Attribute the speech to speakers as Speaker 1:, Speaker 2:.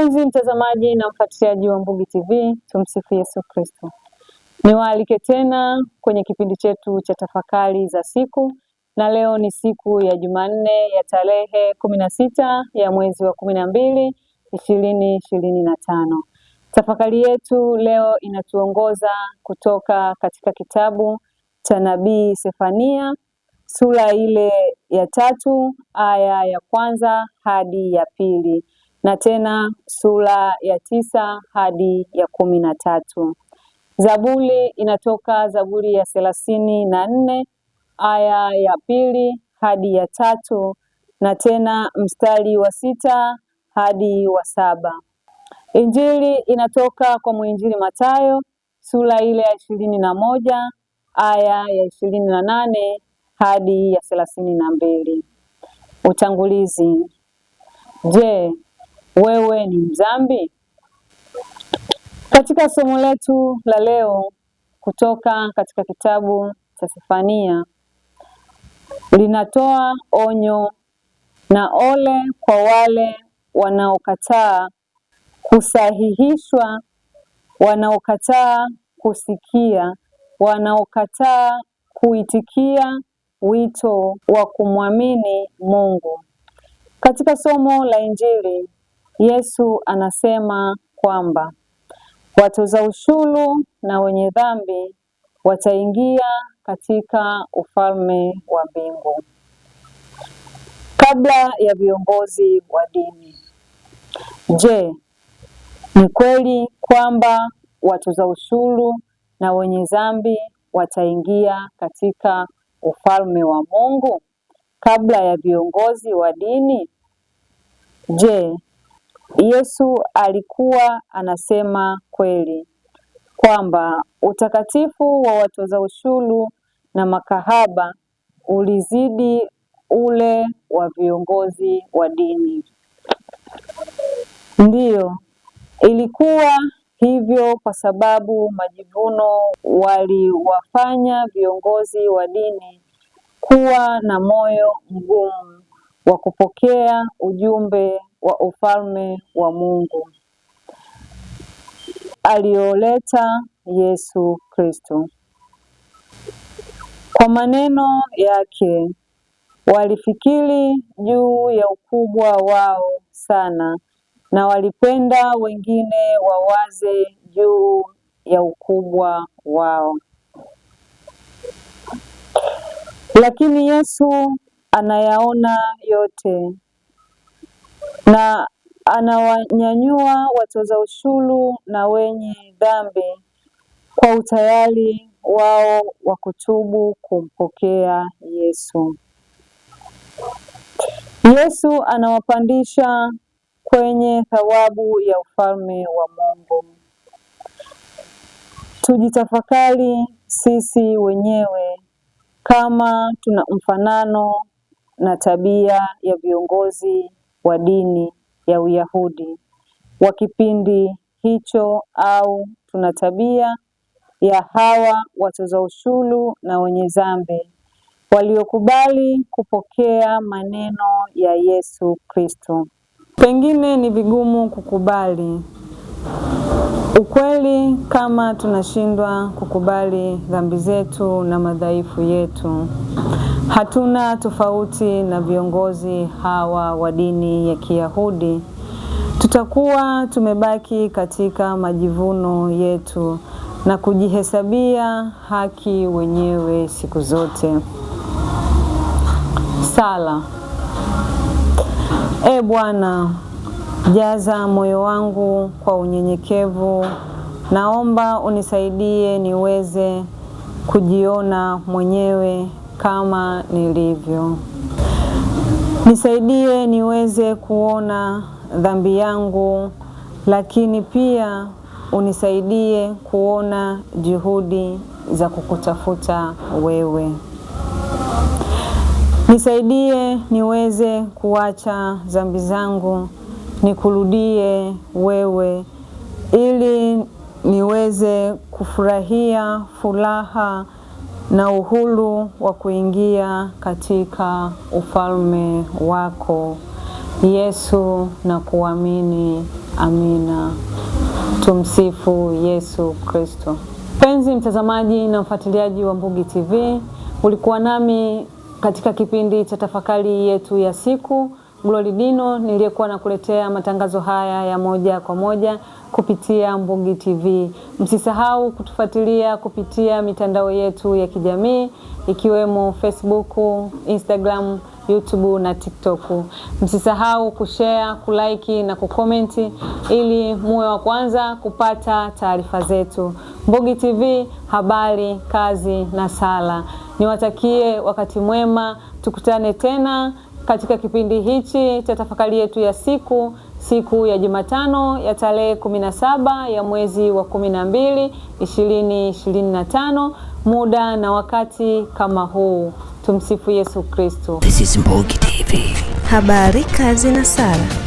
Speaker 1: Mpenzi mtazamaji na mfuatiliaji wa Mbugi TV, tumsifu Yesu Kristo. Niwaalike tena kwenye kipindi chetu cha tafakari za siku, na leo ni siku ya Jumanne ya tarehe 16 ya mwezi wa 12 2025. Tafakari yetu leo inatuongoza kutoka katika kitabu cha Nabii Sefania, sura ile ya 3 aya ya 1 hadi ya 2, na tena sura ya 9 hadi ya 13. Zaburi inatoka Zaburi ya 34 aya ya 2 hadi ya 3, na tena mstari wa 6 hadi wa 7. Injili inatoka kwa mwinjili Mathayo, sura ile ya 21 aya ya 28 hadi ya 32. Utangulizi. Je, wewe ni mdhambi? Katika somo letu la leo kutoka katika kitabu cha Sefania, linatoa onyo na ole kwa wale wanaokataa kusahihishwa, wanaokataa kusikia, wanaokataa kuitikia wito wa kumwamini Mungu. Katika somo la Injili, Yesu anasema kwamba watoza ushuru na wenye dhambi wataingia katika ufalme wa mbingu kabla ya viongozi wa dini. Je, ni kweli kwamba watoza ushuru na wenye dhambi wataingia katika ufalme wa Mungu kabla ya viongozi wa dini? Je, Yesu alikuwa anasema kweli kwamba utakatifu wa watoza ushuru na makahaba ulizidi ule wa viongozi wa dini? Ndiyo, ilikuwa hivyo kwa sababu majivuno waliwafanya viongozi wa dini kuwa na moyo mgumu wa kupokea ujumbe wa ufalme wa Mungu alioleta Yesu Kristo. Kwa maneno yake, walifikiri juu ya ukubwa wao sana, na walipenda wengine wawaze juu ya ukubwa wao. Lakini Yesu anayaona yote na anawanyanyua watoza ushuru na wenye dhambi kwa utayari wao wa kutubu kumpokea Yesu. Yesu anawapandisha kwenye thawabu ya ufalme wa Mungu. Tujitafakari sisi wenyewe kama tuna mfanano na tabia ya viongozi wa dini ya Uyahudi wa kipindi hicho, au tuna tabia ya hawa watoza ushuru na wenye dhambi waliokubali kupokea maneno ya Yesu Kristo. Pengine ni vigumu kukubali ukweli kama tunashindwa kukubali dhambi zetu na madhaifu yetu. Hatuna tofauti na viongozi hawa wa dini ya Kiyahudi. Tutakuwa tumebaki katika majivuno yetu na kujihesabia haki wenyewe siku zote. Sala. E Bwana, jaza moyo wangu kwa unyenyekevu. Naomba unisaidie niweze kujiona mwenyewe kama nilivyo. Nisaidie niweze kuona dhambi yangu, lakini pia unisaidie kuona juhudi za kukutafuta wewe. Nisaidie niweze kuacha dhambi zangu, nikurudie wewe, ili niweze kufurahia furaha na uhuru wa kuingia katika ufalme wako Yesu, na kuamini. Amina. Tumsifu Yesu Kristo. Mpenzi mtazamaji na mfuatiliaji wa Mbugi TV, ulikuwa nami katika kipindi cha tafakari yetu ya siku. Glory Dino niliyekuwa nakuletea matangazo haya ya moja kwa moja kupitia Mbugi TV. Msisahau kutufuatilia kupitia mitandao yetu ya kijamii ikiwemo Facebook, Instagram, YouTube na TikTok. Msisahau kushare, kulike na kukomenti ili muwe wa kwanza kupata taarifa zetu. Mbugi TV, habari, kazi na sala. Niwatakie wakati mwema, tukutane tena katika kipindi hichi cha tafakari yetu ya siku ya Jumatano ya tarehe 17 ya mwezi wa 12 2025, muda na wakati kama huu. Tumsifu Yesu Kristo.
Speaker 2: This is Mbugi TV. Habari, kazi na sala.